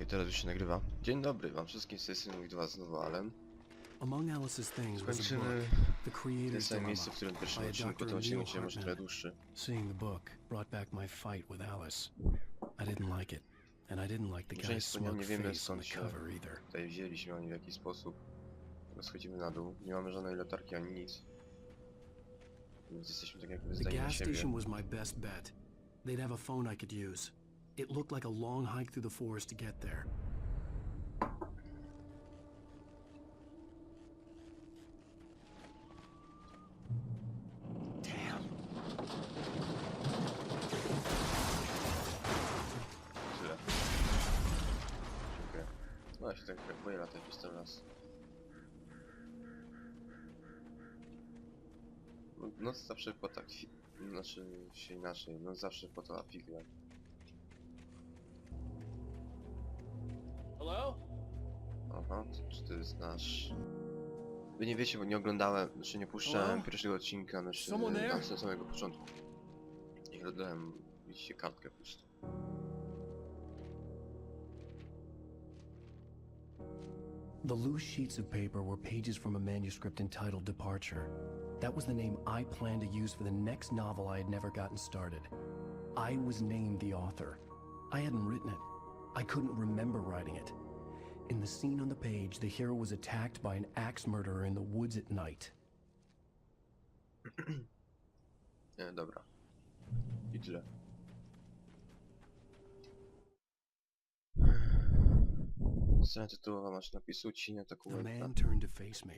Okej, teraz już się nagrywa. Dzień dobry wam wszystkim, z tej strony mówi do was znowu Allen. Skończymy w tym samym miejscu, w którym w pierwszym odcinku, ten odcinek będzie może trochę dłuższy. Seeing the book brought back my fight with Alice. I didn't like it, and I didn't like the guy's smug face on the cover either. Tutaj wzięliśmy oni w jakiś sposób. Schodzimy na dół, nie mamy żadnej latarki ani nic. Więc jesteśmy tak jakby zdani na siebie. The gas station was my best bet. They'd have a phone I could use. It looked like a long hike through the forest to get there. Damn. Tyle. Dziękuję. No ja się tak boję latać przez ten las. Noc zawsze płata znaczy się inaczej, noc zawsze płata figle. Hello? Aha, czy to jest nasz... Wy nie wiecie, bo nie oglądałem, znaczy nie puszczałem pierwszego odcinka, na samego początku. I oddałem, widzicie, kartkę po prostu. The loose sheets of paper were pages from a manuscript entitled Departure. That was the name I planned to use for the next novel I had never gotten started. I was named the author. I hadn't written it. I couldn't remember writing it. In the scene on the page, the hero was attacked by an axe murderer in the woods at night. Dobra. I tyle. Scena tytułowa masz napisu Cień atakuje. The man turned to face me.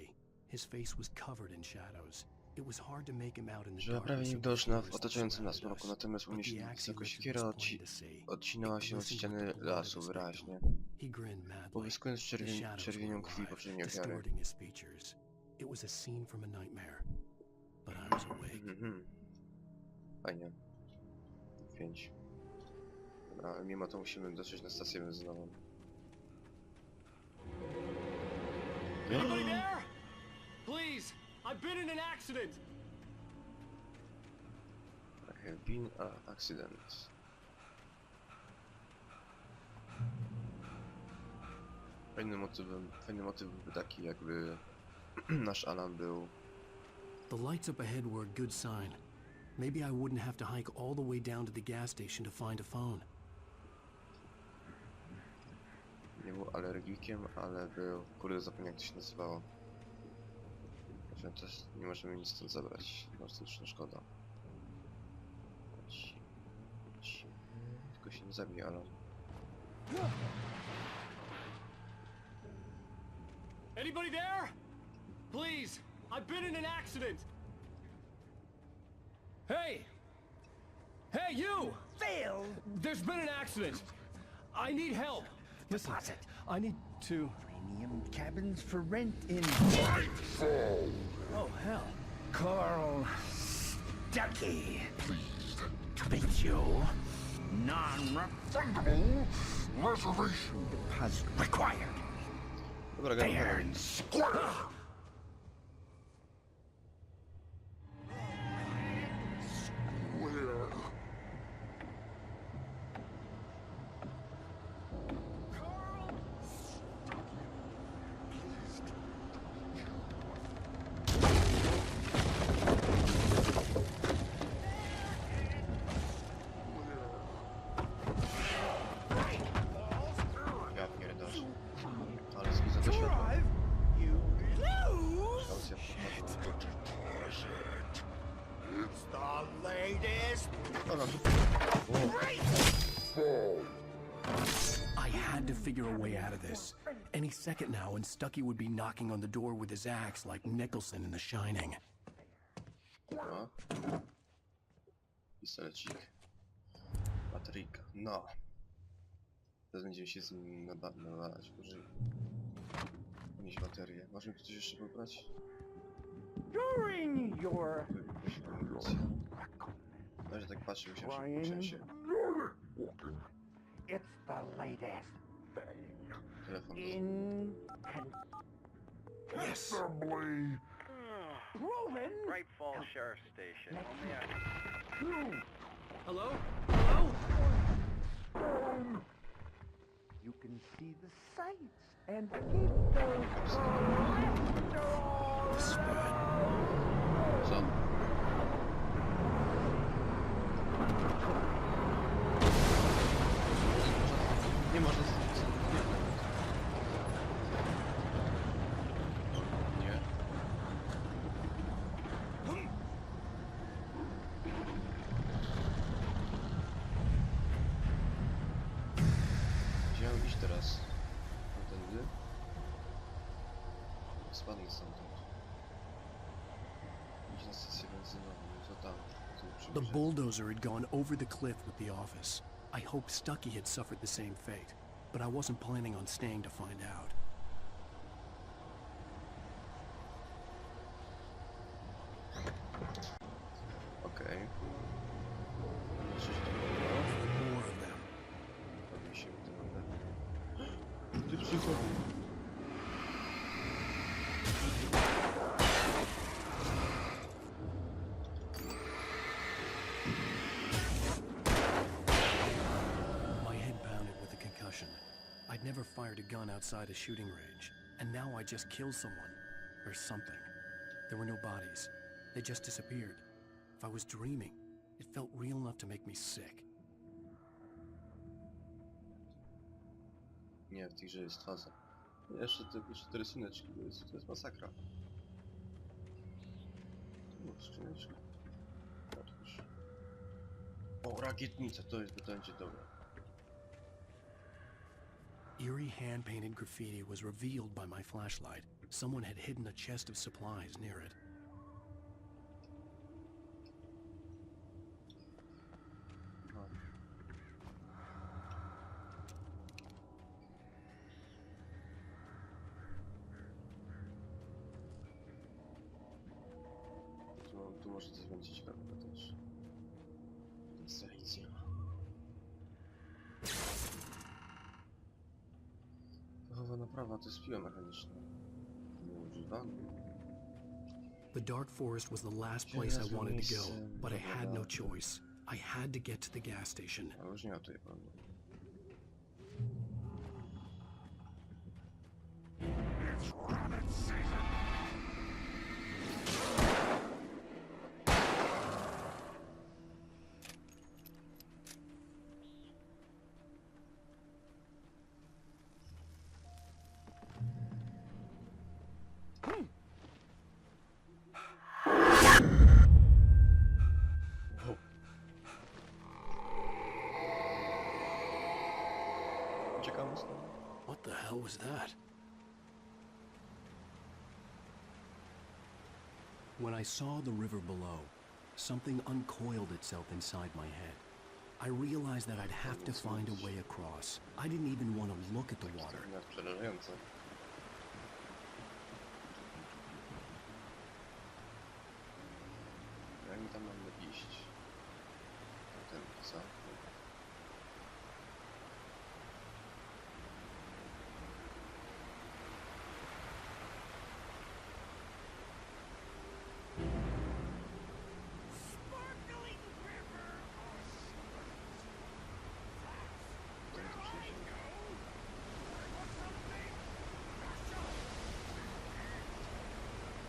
His face was covered in shadows. It was hard to make him out in the Żyła prawie darkness. niewidoczna w otaczającym nas mroku, natomiast uniesiona wysoko siekiera odcinała się od ściany lasu wyraźnie. Połyskując czerwienią krwi poprzedniej ofiary. It was a scene from a nightmare, but I was awake. Fajnie. 5. Dobra, ale mimo to musimy dotrzeć na stację benzynową. Anybody there? Please, I've been in an accident. I have been an accident. Fajny motyw byłby taki, jakby nasz Alan był. The lights up ahead were a good sign. Maybe I wouldn't have to hike all the way down to the gas station to find a phone. Nie był alergikiem, ale był... Kurde, zapomniałem jak to się nazywało. Znaczy, też nie możemy nic stąd zabrać. Bardzo szkoda. Tylko się nie zabije, ale... Anybody there? Please, I've been in an accident. Hey! Hey, you! Phil! There's been an accident. I need help. Listen, Deposit. I need to... Premium cabins for rent in... Oh, hell. Carl Stuckey. Pleased to meet you. Non-refundable reservation deposit required. Dobra, Fair and square. Ja pierdolę. Ale zwidzę to światło. You lose. Kaucja popadła. It's the latest. I had to figure a way out of this. Any second now, and Stucky would be knocking on the door with his axe like Nicholson in The Shining. No. Pistolecik. Bateryjka. No. Teraz będziemy się z nim nawalać. Nieść baterię. Możemy tu coś jeszcze pobrać? During your Na razie tak patrzę, musiałem się... it's the latest thing Telefon. in Yes. proven. Great Falls Sheriff Station. Only Hello? Hello? You can and see the sights and keep those cholesterol. Co? Nie można nie. Gdzie mam iść teraz? Tędy? Spadnę stamtąd. Idź na stację benzynową, co tam? The bulldozer had gone over the cliff with the office. I hoped Stucky had suffered the same fate, but I wasn't planning on staying to find out. Okej. More of them. Robi się w tym momencie. Ty psycho! My head pounded with a concussion. I'd never fired a gun outside a shooting range, and now I just killed someone. Or something. There were no bodies. They just disappeared. If I was dreaming, it felt real enough to make me sick. Nie, w tej grze jest faza. Jeszcze te rysuneczki, to jest masakra. Tu skrzyneczka. Otwórz. O, rakietnica, to będzie dobre. Eerie hand-painted graffiti was revealed by my flashlight. Someone had hidden a chest of supplies near it. Tu może coś będzie ciekawego też. Inselicja. Fachowa naprawa, to jest piła mechaniczna. Nieużywany. The Dark Forest was the last place I wanted to go, but I had no choice. I had to get to the gas station. Ale już nie ma tutaj pełno. Uciekamy stąd. What the hell was that? When I saw the river below, something uncoiled itself inside my head. I realized that I'd have to find a way across. I didn't even want to look at the water. Nawet przerażające. Jak mi tam mamy iść? Ten, co?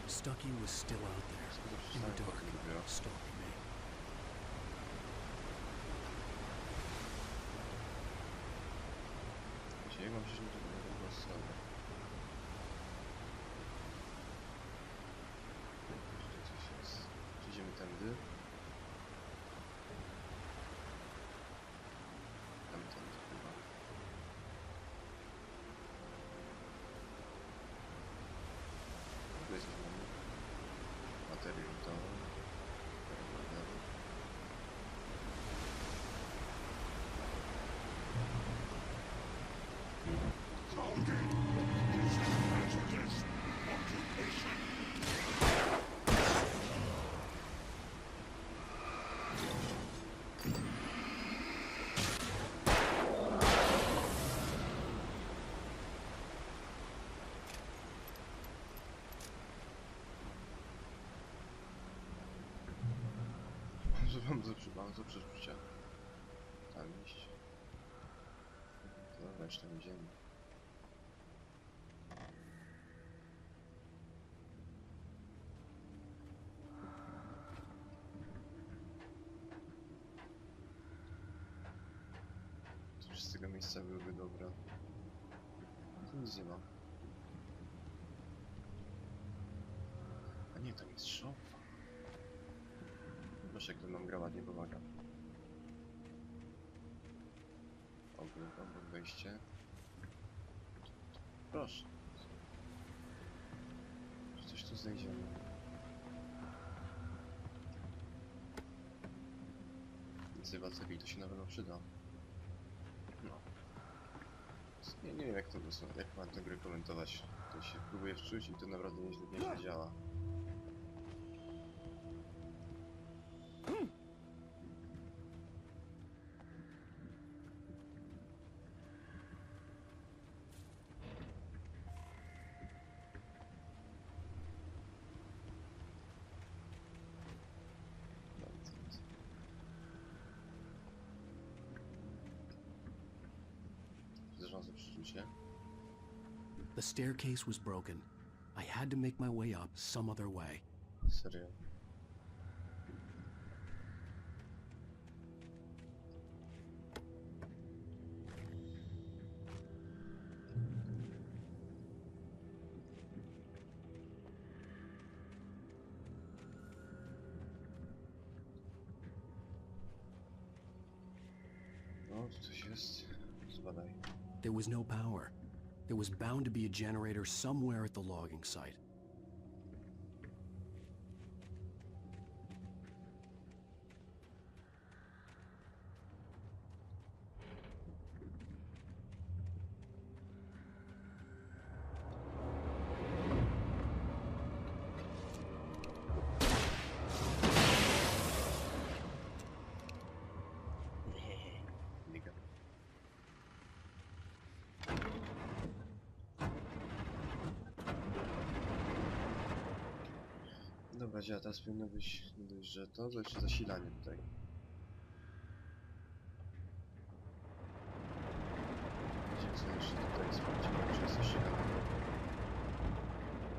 Stucky was still out there, in the dark, stalking me. Gdzie mam się do tego stronę? Tutaj coś jest. Idziemy tędy. Tamtędy chyba. Tu jest materiał to. Bardzo przeczucia. Tam iść. Dobra, jeszcze tam idziemy. Większość z tego miejsca byłyby dobra. Tu nic nie ma. A nie, tam jest szopa. Proszę, jak to nam gra ładnie pomaga. Obok wejście. Proszę. Czy coś tu znajdziemy? Wzywa cegli, to się na pewno przyda. No. Nie wiem jak to jak mam tę grę komentować. To się próbuję wczuć i to naprawdę nieźle działa. Zrządzę przeczucie. The staircase was broken. I had to make my way up some other way. Serio. No, tu coś jest. Zbadaj. There was no power. There was bound to be a generator somewhere at the logging site. Liga. Dobra, działa, teraz powinno być nie dość, że to jeszcze zasilanie tutaj. Widzimy co jeszcze tutaj sprawdzimy, czy jest jeszcze kanał.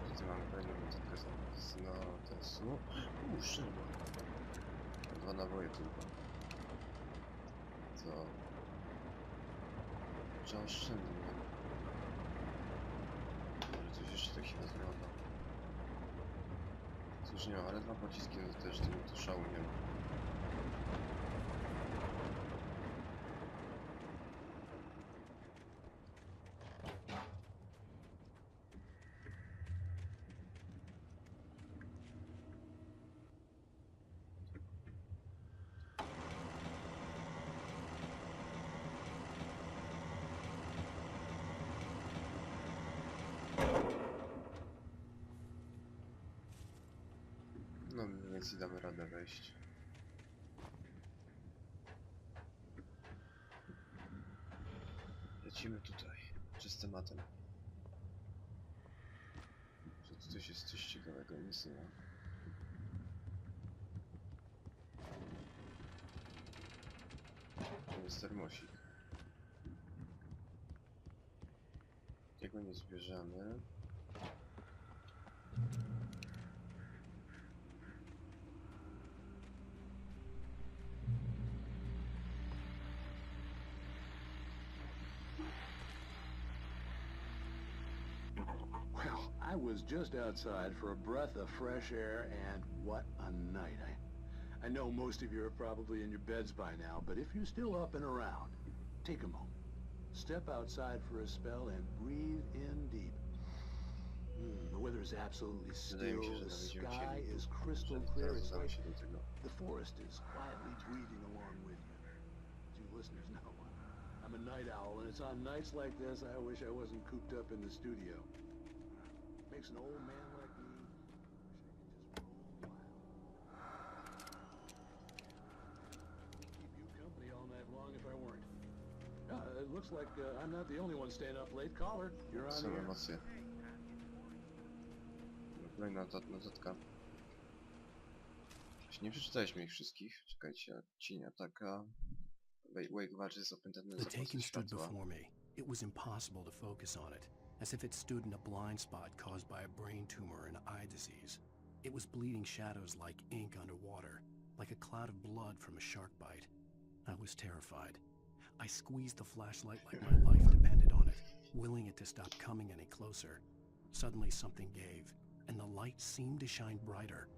Tutaj mamy fajną metodkę z notesu. Szybko. 2 naboje tylko. Co? Trzeba oszczędnie. Może coś jeszcze tak się rozgląda. Cóż nie ma, ale 2 pociski to też to szału nie ma. No więc i damy radę wejść. Lecimy tutaj, z tematem. Że tu coś jest coś ciekawego, nic nie ma. To jest termosik. Jego nie zbierzemy. Well, I was just outside for a breath of fresh air, and what a night. I know most of you are probably in your beds by now, but if you're still up and around, take a moment. Step outside for a spell and breathe in deep. The weather is absolutely still, the sky is crystal clear, it's like the forest is quietly breathing along with you. As you listeners know, I'm a night owl, and it's on nights like this I wish I wasn't cooped up in the studio. Makes an old man like me wish I could just roll wild. Keep you company all night long if I weren't. It looks like I'm not the only one staying up late. Caller, you're on Są the air. emocje. Kolejna notatka. Nie przeczytaliśmy ich wszystkich. Czekajcie. Cień ataka. Wake watches opętany The za taken postać stood światła. before me. It was impossible to focus on it, as if it stood in a blind spot caused by a brain tumor and eye disease. It was bleeding shadows like ink underwater, like a cloud of blood from a shark bite. I was terrified. I squeezed the flashlight like my life depended on it, willing it to stop coming any closer. Suddenly something gave, and the light seemed to shine brighter.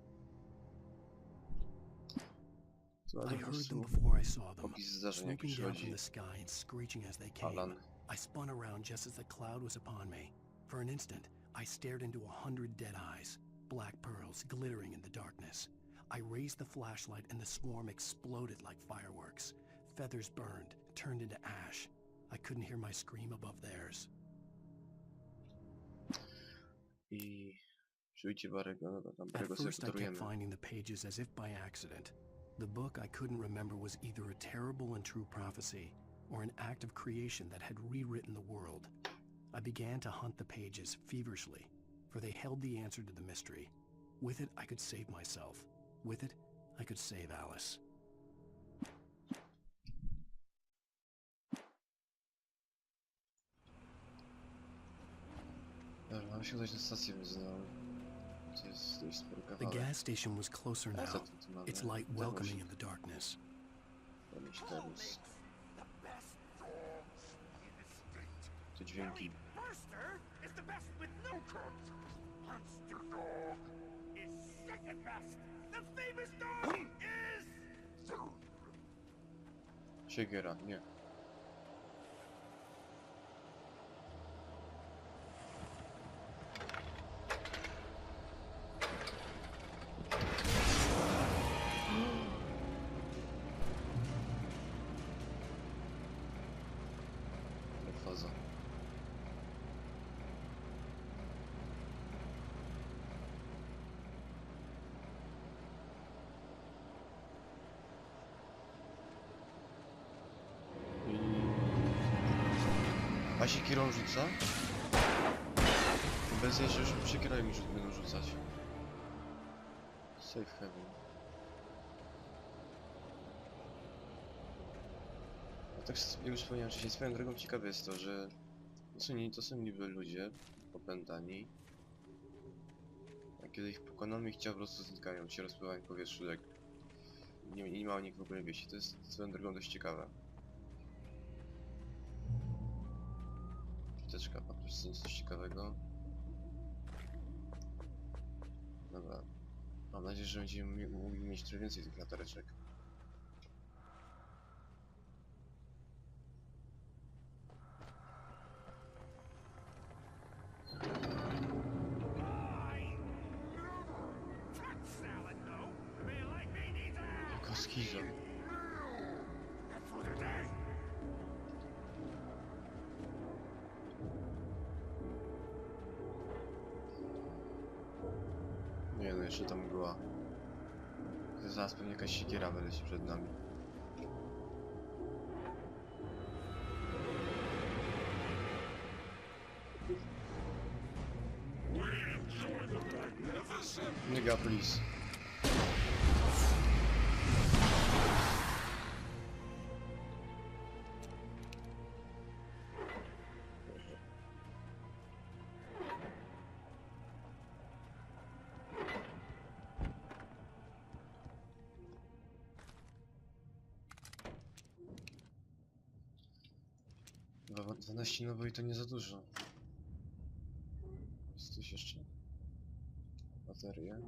I heard them before I saw them, swooping down from the sky and screeching as they came. I spun around just as the cloud was upon me. For an instant, I stared into 100 dead eyes, black pearls glittering in the darkness. I raised the flashlight and the swarm exploded like fireworks. Feathers burned, turned into ash. I couldn't hear my scream above theirs. At first I kept finding the pages as if by accident. The book I couldn't remember was either a terrible and true prophecy or an act of creation that had rewritten the world. I began to hunt the pages feverishly, for they held the answer to the mystery. With it, I could save myself. With it, I could save Alice. The gas station was closer now, its light welcoming in the darkness. Te dźwięki. Firster is the best with no cuts. Monster dog is second best. The famous dog is... Siegiera, nie. Faza. A siekierą rzuca? Obecnie się już siekierami będą rzucać. Safe heaven. A tak już wspomniałem wcześniej, swoją drogą ciekawe jest to, że to są niby ludzie popętani. A kiedy ich pokonamy, ich ciała po prostu znikają, się rozpływają w powietrzu, jak nie ma o nich w ogóle wieści. To jest swoją drogą dość ciekawe. Apteczka, patrz, coś ciekawego. Dobra. Mam nadzieję, że będziemy mogli mieć trochę więcej tych latareczek. Jaka skiza. Nie no, jeszcze tam była. Zaraz pewnie jakaś siekiera wyleci przed nami. Nigga, please. Chyba 12 naboi to nie za dużo. Jest coś jeszcze? Baterie.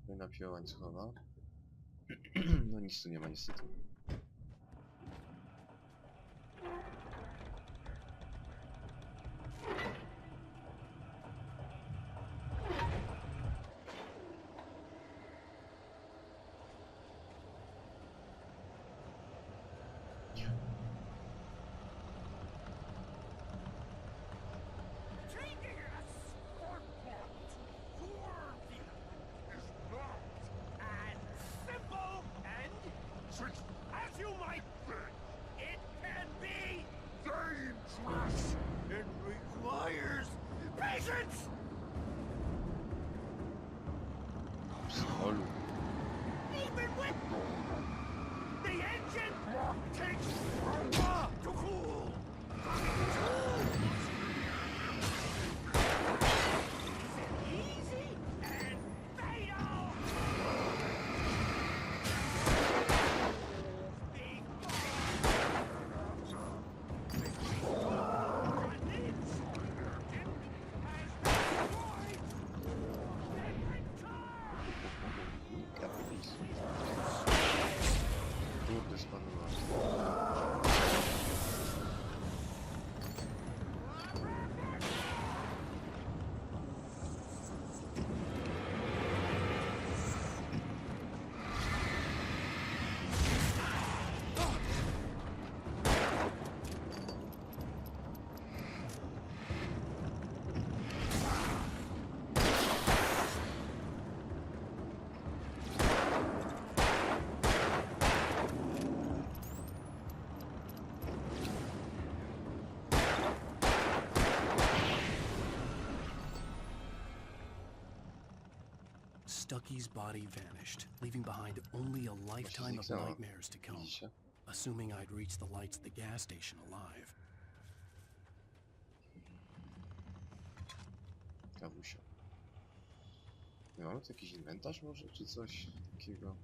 Napiła łańcuchowa. No nic tu nie ma niestety. kurde, spadłem na... Stucky's body vanished, leaving behind only a lifetime of zniknęła. nightmares to come. Widzicie? Assuming I'd reach the lights at the gas station alive. Kawusia. Nie mamy tu jakiś inwentarz może, czy coś takiego?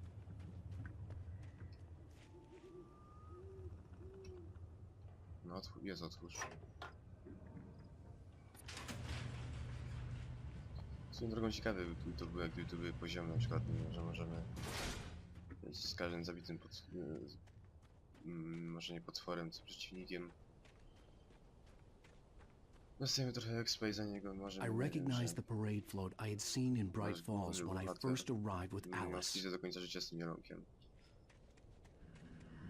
No, jest otwórz. Swoją drogą ciekawe by to było, jakby to były poziomy, na przykład, że możemy z każdym zabitym może nie potworem, co przeciwnikiem. Dostajemy trochę expa i za niego może I recognized the parade float I had seen in Bright Falls when I first arrived with Alice. Idę do końca życia z tym mielonkiem.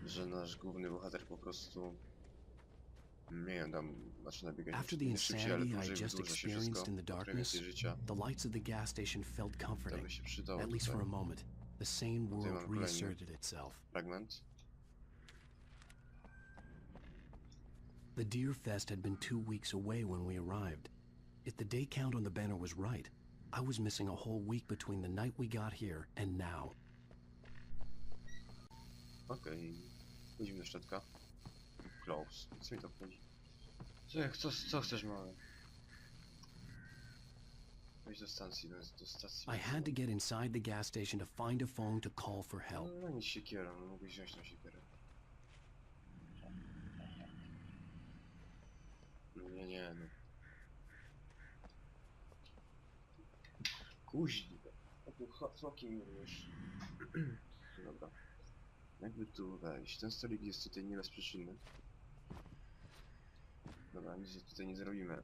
Że nasz główny bohater po prostu... Nie wiem, tam zaczyna biegać After the nie szybciej, ale insanity I dłużej, had just wydłuża się wszystko. experienced in the Trochę darkness, więcej życia. the lights of the gas station felt To comforting, by się przydało at least for a tutaj. moment. The sane world mamy kolejny reasserted itself. Fragment. The Deer Fest had been 2 weeks away when we arrived. If the day count on the banner was right, I was missing a whole week between the night we got here and now. Okej. Chodzimy do środka. Close. Co mi to wchodzi? Co chcesz, mały? Wejdź do stacji, do stacji. I had to get inside the gas station to find a phone to call for help. No nic siekierą, no mógłbyś wziąć tą siekierę. Nie, no. Kuźniwe. Takim smokiem już. Dobra. Jakby tu wejść? Ten stolik jest tutaj nie bez przyczyny. Dobra, nic tutaj nie zrobimy.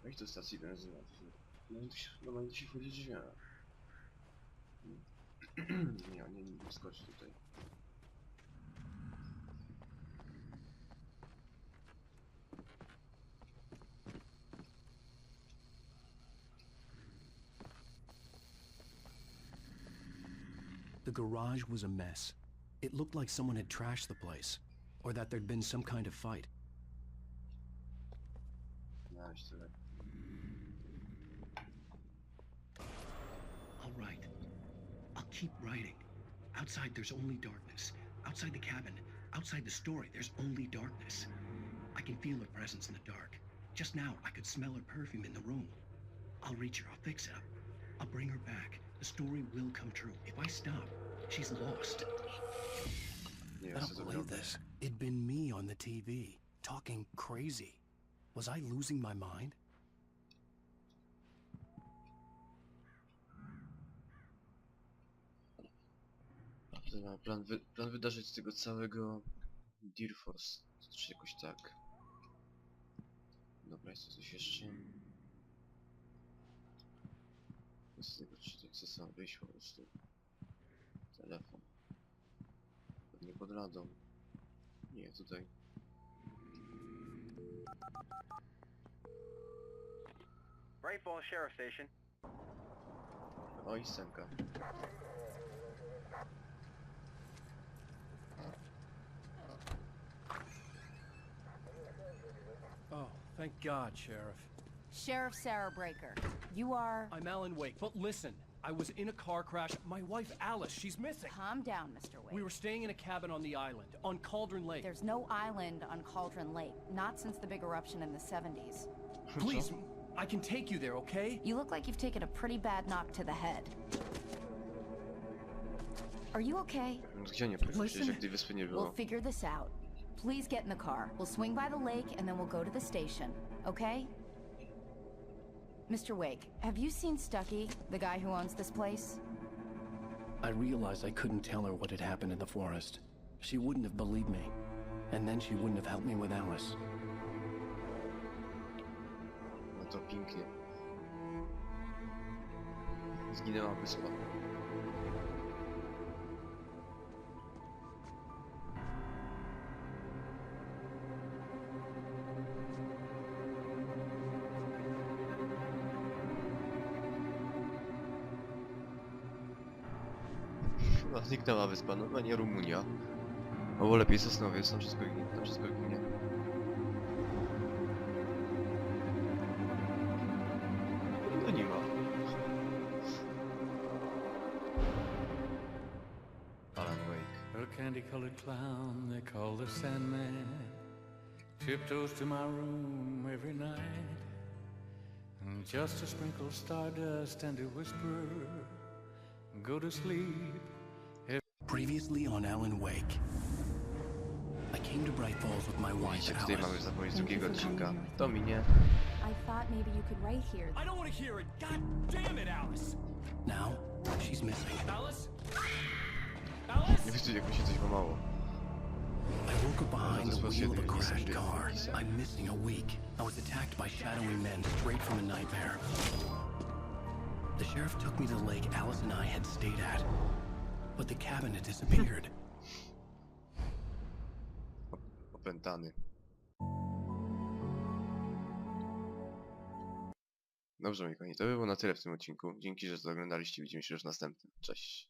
Wejdź do stacji benzynowej. Normalnie tu się wchodzi drzwi. Nie skocz tutaj. The garage was a mess. It looked like someone had trashed the place, or that there'd been some kind of fight. Znaleźć tyle. All right. I'll keep writing. Outside, there's only darkness. Outside the cabin, outside the story, there's only darkness. I can feel her presence in the dark. Just now, I could smell her perfume in the room. I'll reach her. I'll fix it up. I'll bring her back. The story will come true. If I stop, she's lost. Nie I wiem, co don't to believe robi. this. It'd been me on the TV, talking crazy. Was I losing my mind? Tutaj mamy plan wydarzeń z tego całego Deer Force, czy jakoś tak. Dobra, jest to coś jeszcze. Z tego czy co sam wyjść po prostu. Telefon. Pewnie pod radą. Nie, tutaj. Bright Falls Sheriff Station. O, i scenka. Oh, thank God, Sheriff. Sheriff Sarah Breaker. You are... I'm Alan Wake, but listen, I was in a car crash. My wife, Alice, she's missing. Calm down, Mr. Wake. We were staying in a cabin on the island, on Cauldron Lake. There's no island on Cauldron Lake, not since the big eruption in the 70s. Please, I can take you there, okay? You look like you've taken a pretty bad knock to the head. Are you okay? Gdzie nie pojechać, Listen, jak tej wyspy nie we'll było? figure this out. Please get in the car. We'll swing by the lake and then we'll go to the station, okay? Mr. Wake, have you seen Stucky, the guy who owns this place? I realized I couldn't tell her what had happened in the forest. She wouldn't have believed me. And then she wouldn't have helped me with Alice. No to pięknie. Zginęła wyspa. No, zniknęła wyspa, no to nie Rumunia. Albo lepiej Sosnowiec, tam wszystko ginie. No nie ma. Alan Wake. A candy-colored clown they call the Sandman tiptoes to my room every night, and just to sprinkle stardust and to whisper, go to sleep. Previously on Alan Wake. I came to Bright Falls with my wife, Widzicie, tutaj mamy Alice. zapowiedź drugiego odcinka. To minie. I thought maybe you could write here. I don't want to hear it. God damn it, Alice. Now, she's missing. Alice? Alice? Nie wiecie, jak mi się coś pomało. I woke up behind the wheel of a crashed Niesamowite. car. I'm missing a week. I was attacked by shadowy men straight from a nightmare. The sheriff took me to the lake Alice and I had stayed at. But the cabin had disappeared. Opętany. Dobrze, moi kochani, to by było na tyle w tym odcinku. Dzięki, że to oglądaliście. Widzimy się już w następnym. Cześć.